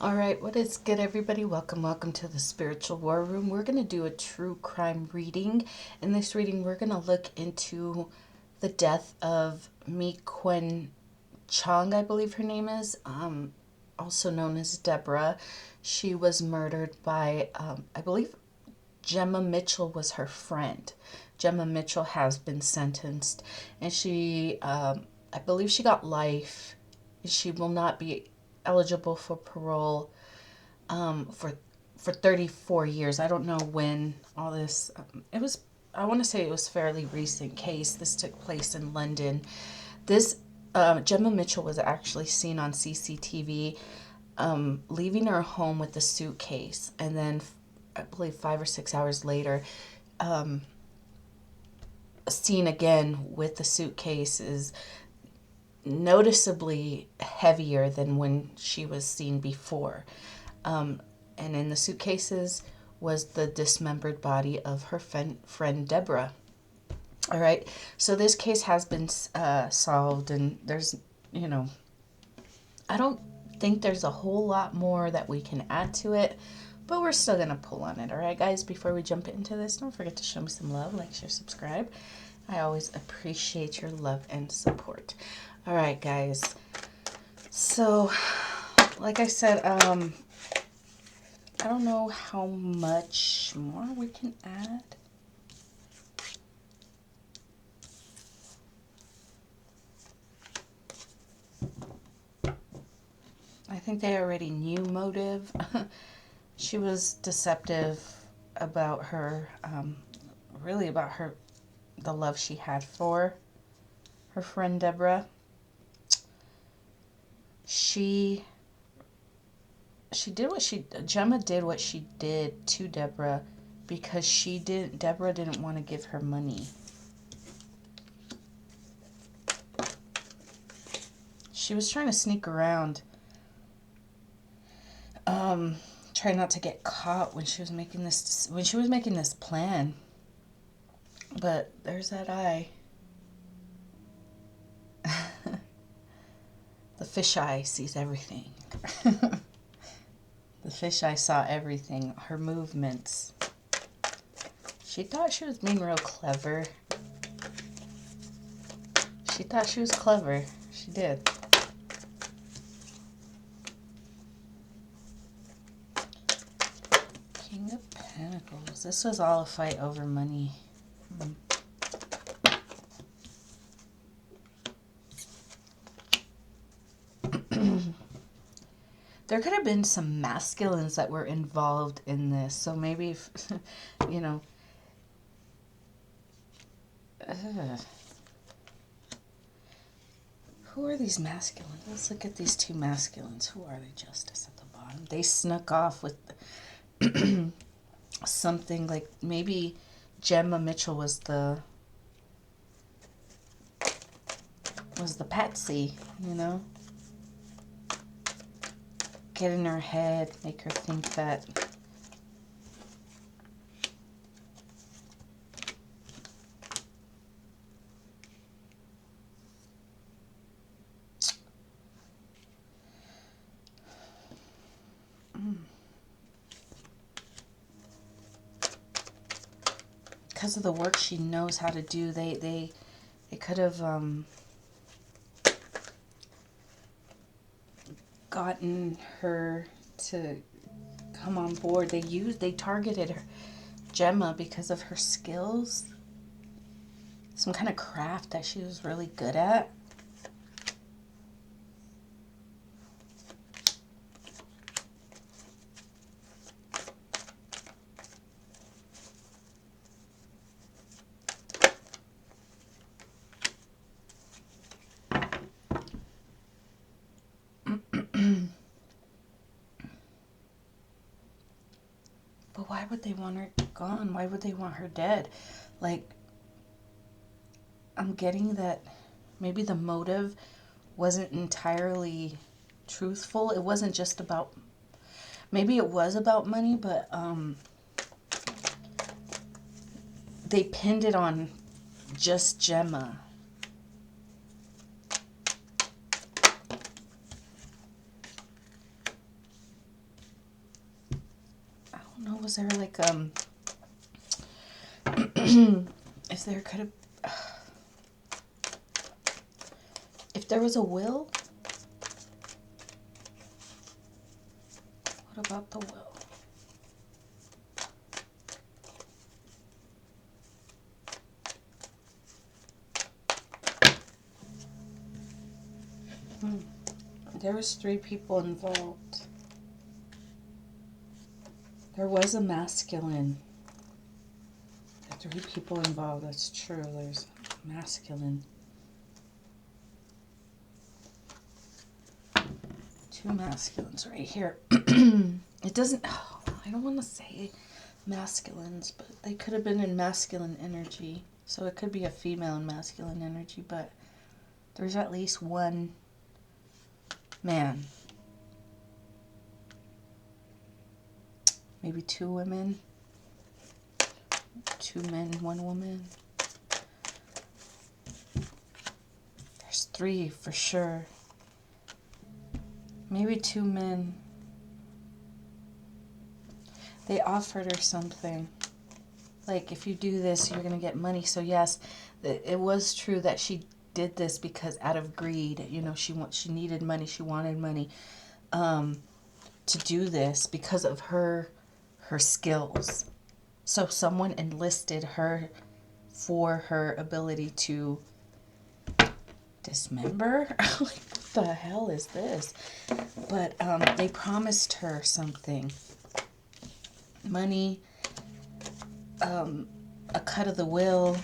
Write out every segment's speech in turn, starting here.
All right, what is good, everybody? Welcome to the Spiritual War Room. We're going to do a true crime reading. In this reading, we're going to look into the death of Mee Kuen Chong, I believe her name is, also known as Deborah. She was murdered by, I believe, Jemma Mitchell was her friend. Jemma Mitchell has been sentenced, and I believe she got life. She will not be eligible for parole for 34 years. I don't know when all this. It was. I want to say it was fairly recent case. This took place in London. This Jemma Mitchell was actually seen on CCTV leaving her home with the suitcase, and then I believe 5 or 6 hours later, seen again with the suitcase is noticeably heavier than when she was seen before. And in the suitcases was the dismembered body of her friend Deborah. All right, so this case has been solved, and there's, I don't think there's a whole lot more that we can add to it, but we're still going to pull on it. All right, guys, before we jump into this, don't forget to show me some love, like, share, subscribe. I always appreciate your love and support. All right, guys. So, like I said, I don't know how much more we can add. I think they already knew motive. She was deceptive about her, really about the love she had for her friend Deborah. Jemma did what she did to Deborah because Deborah didn't want to give her money. She was trying to sneak around, try not to get caught when she was making this plan. But there's that eye. The fisheye sees everything. The fisheye saw everything, her movements. She thought she was being real clever. She thought she was clever. She did. King of Pentacles. This was all a fight over money. There could have been some masculines that were involved in this. So maybe, if, who are these masculines? Let's look at these two masculines. Who are they? Justice at the bottom. They snuck off with something like maybe Jemma Mitchell was the patsy, Get in her head, make her think that because of the work she knows how to do, they could have gotten her to come on board. They targeted her, Jemma, because of her skills, some kind of craft that she was really good at. But why would they want her gone? Why would they want her dead? Like, I'm getting that maybe the motive wasn't entirely truthful. It wasn't just about, maybe it was about money, but they pinned it on just Jemma. don't know, was there like, if there could have, if there was a will? What about the will? There was 3 people involved. There was a masculine. There are 3 people involved, that's true. There's masculine. 2 masculines right here. It doesn't, oh, I don't want to say masculines, but they could have been in masculine energy. So it could be a female in masculine energy, but there's at least 1 man. Maybe 2 women. 2 men, 1 woman. There's 3 for sure. Maybe 2 men. They offered her something. Like, if you do this, you're going to get money. So yes, it was true that she did this because out of greed, you know, she needed money. She wanted money to do this because of her skills. So someone enlisted her for her ability to dismember. Like, what the hell is this? But they promised her something. Money, a cut of the will.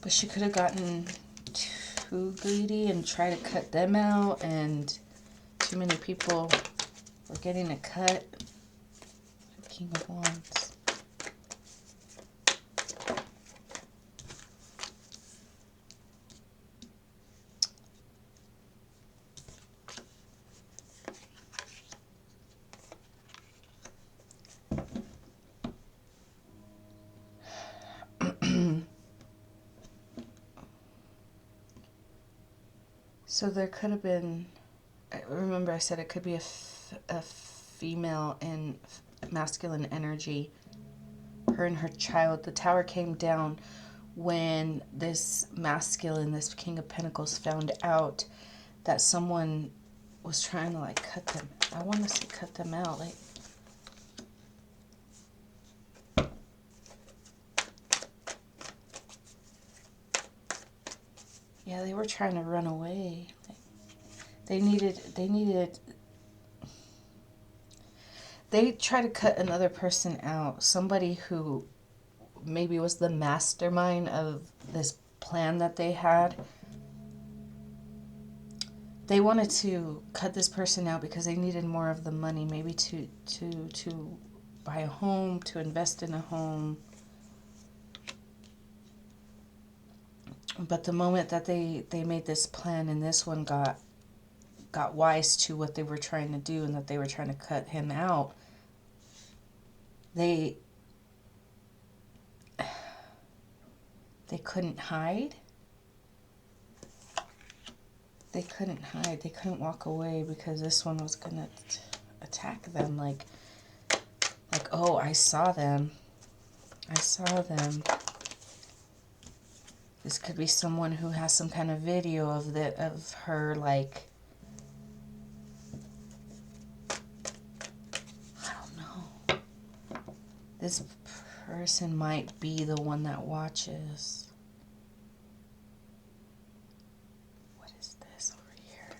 But she could have gotten too greedy and tried to cut them out, and too many people were getting a cut. King of Wands. So there could have been, remember I said it could be a female in masculine energy. Her and her child. The tower came down when this masculine, this King of Pentacles, found out that someone was trying to like cut them. I want to say cut them out. Like, yeah, they were trying to run away. They tried to cut another person out. Somebody who maybe was the mastermind of this plan that they had. They wanted to cut this person out because they needed more of the money, maybe to buy a home, to invest in a home. But the moment that they made this plan and this one got wise to what they were trying to do and that they were trying to cut him out, they couldn't hide. They couldn't hide. They couldn't walk away because this one was going to attack them like, oh, I saw them. I saw them. This could be someone who has some kind of video of her, like, I don't know. This person might be the one that watches. What is this over here?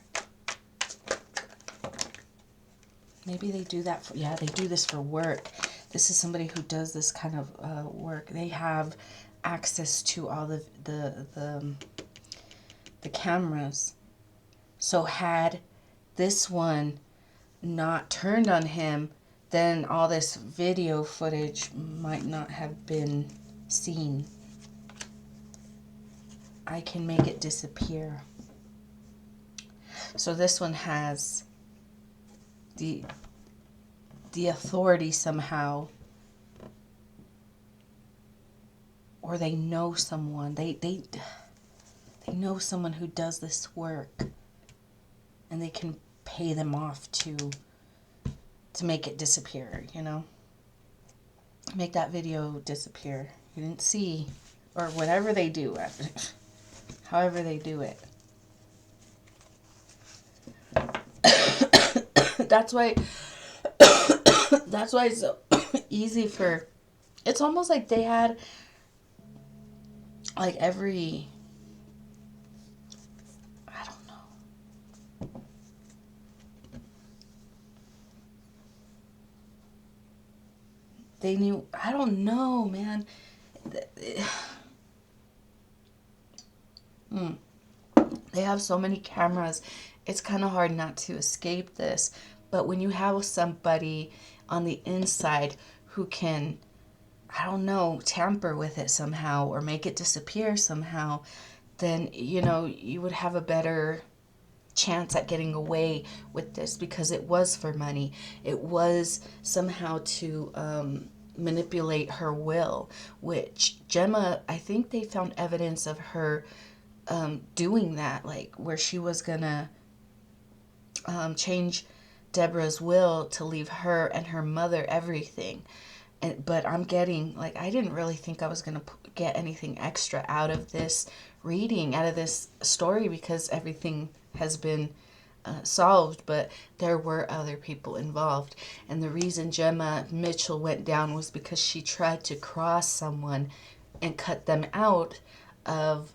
Maybe they do that for, yeah, they do this for work. This is somebody who does this kind of work. They have access to all the cameras. So had this one not turned on him, then all this video footage might not have been seen. I can make it disappear. So this one has the authority somehow, or they know someone. They know someone who does this work, and they can pay them off to to make it disappear, you know? Make that video disappear. You didn't see, or whatever they do, however they do it. That's why it's so easy for, it's almost like they had like every, I don't know. They knew, I don't know, man. They have so many cameras. It's kind of hard not to escape this. But when you have somebody on the inside who can, I don't know, tamper with it somehow or make it disappear somehow, then, you know, you would have a better chance at getting away with this, because it was for money. It was somehow to manipulate her will, which Jemma, I think they found evidence of her doing that, like where she was gonna change Deborah's will to leave her and her mother everything. But I'm getting, like, I didn't really think I was going to get anything extra out of this reading, out of this story, because everything has been solved, but there were other people involved. And the reason Jemma Mitchell went down was because she tried to cross someone and cut them out of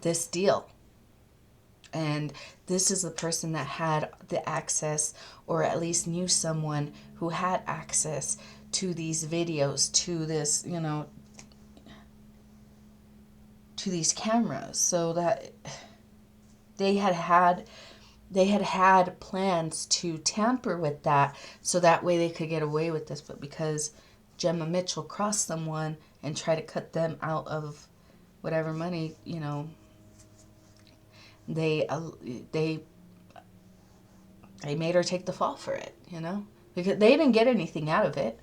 this deal. And this is the person that had the access, or at least knew someone who had access to these videos, to this, you know, to these cameras, so that they had plans to tamper with that, so that way they could get away with this. But because Jemma Mitchell crossed someone and tried to cut them out of whatever money, you know, they made her take the fall for it, you know, because they didn't get anything out of it.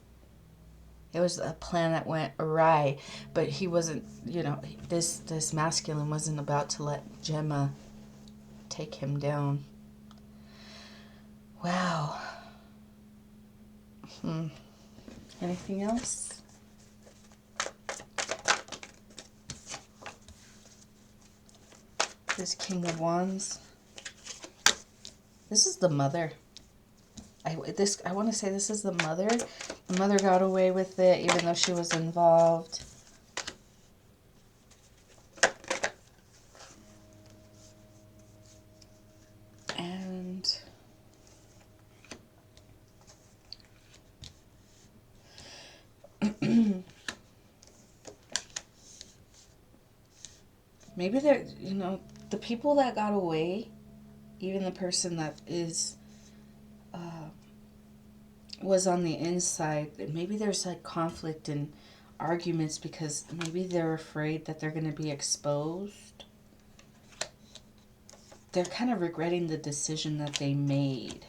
It was a plan that went awry, but he wasn't, you know, this masculine wasn't about to let Jemma take him down. Wow. Anything else? This King of Wands. This is the mother. I want to say this is the mother. The mother got away with it, even though she was involved. And maybe they're, you know, the people that got away, even the person that is was on the inside, maybe there's like conflict and arguments because maybe they're afraid that they're going to be exposed. They're kind of regretting the decision that they made,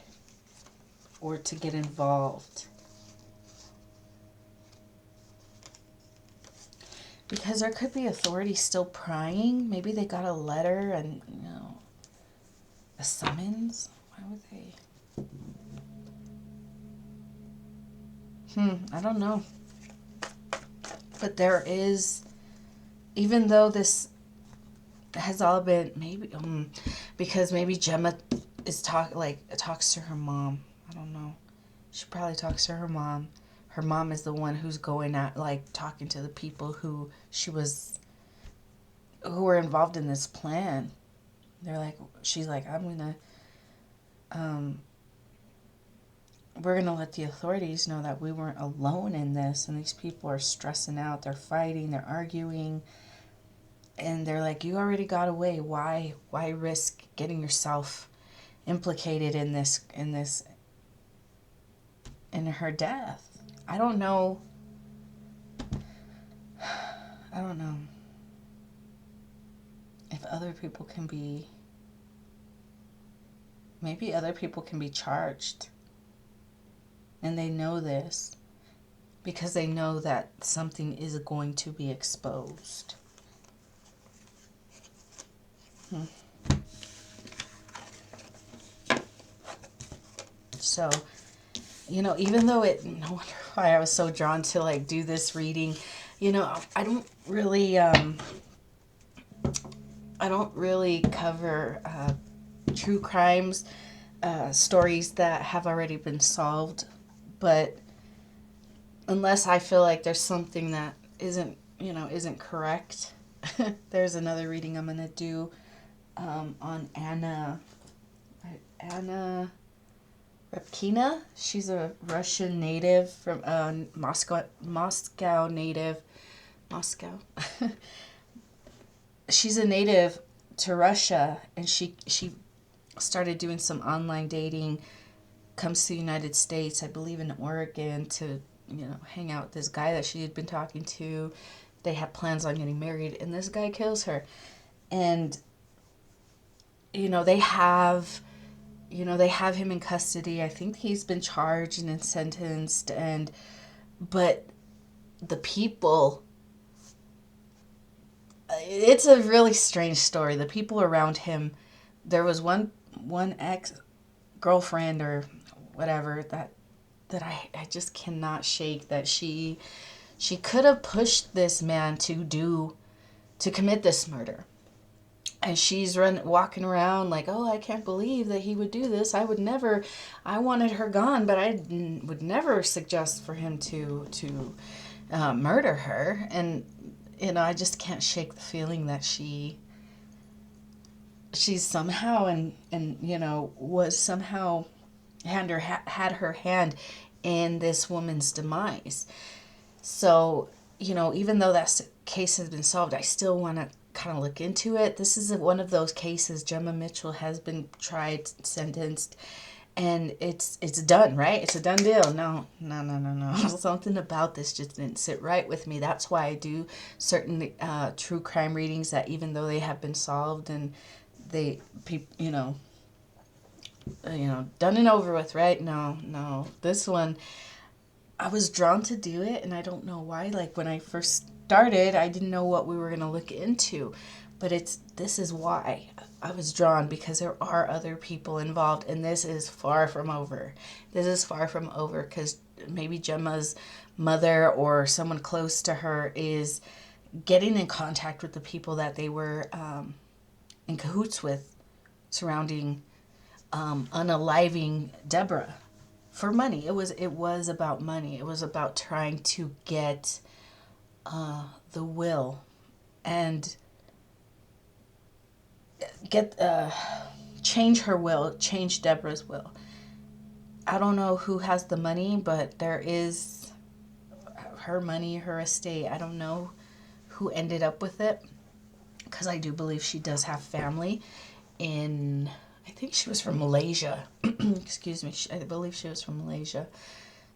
or to get involved. Because there could be authorities still prying. Maybe they got a letter and, you know, a summons. Why would they? I don't know. But there is, even though this has all been, maybe, because maybe Jemma is talks to her mom. I don't know. She probably talks to her mom. Her mom is the one who's going out, like, talking to the people who were involved in this plan. They're like, she's like, we're gonna let the authorities know that we weren't alone in this, and these people are stressing out, they're fighting, they're arguing, and they're like, you already got away, why risk getting yourself implicated in her death? I don't know if other people can be, maybe other people can be charged. And they know this because they know that something is going to be exposed. So You know, even though no wonder why I was so drawn to like do this reading. You know, I don't really cover true crimes, stories that have already been solved, but unless I feel like there's something that isn't correct. There's another reading I'm gonna do on Anna Repkina. She's a Russian native from Moscow native. Moscow. She's a native to Russia, and she started doing some online dating. Comes to the United States, I believe in Oregon, to hang out with this guy that she had been talking to. They had plans on getting married, and this guy kills her. And they have him in custody. I think he's been charged and sentenced, but the people, it's a really strange story. The people around him, there was one ex girlfriend or whatever that I just cannot shake, that she could have pushed this man to commit this murder. And she's walking around like, oh, I can't believe that he would do this. I wanted her gone, but I would never suggest for him to murder her. And, I just can't shake the feeling that she's somehow was somehow had her hand in this woman's demise. So, even though that case has been solved, I still want to kind of look into it. This is one of those cases. Jemma Mitchell has been tried, sentenced, and it's done, right? It's a done deal. No. Something about this just didn't sit right with me. That's why I do certain true crime readings, that even though they have been solved and they, done and over with, right? No. This one, I was drawn to do it, and I don't know why. Like, when I first started, I didn't know what we were going to look into, but this is why I was drawn, because there are other people involved, and this is far from over. Because maybe Gemma's mother or someone close to her is getting in contact with the people that they were in cahoots with, surrounding unaliving Deborah for money. It was about money. It was about trying to get the will and get change her will, change Deborah's will. I don't know who has the money, but there is her money, her estate. I don't know who ended up with it, because I do believe she does have family in, I think she was from Malaysia. Excuse me. I believe she was from Malaysia.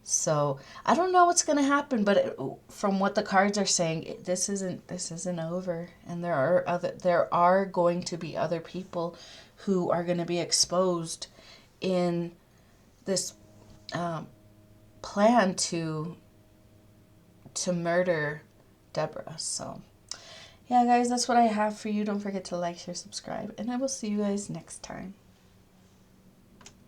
So I don't know what's going to happen, but from what the cards are saying, this isn't over, and there are going to be other people who are going to be exposed in this plan to murder Deborah. So yeah, guys, that's what I have for you. Don't forget to like, share, subscribe, and I will see you guys next time.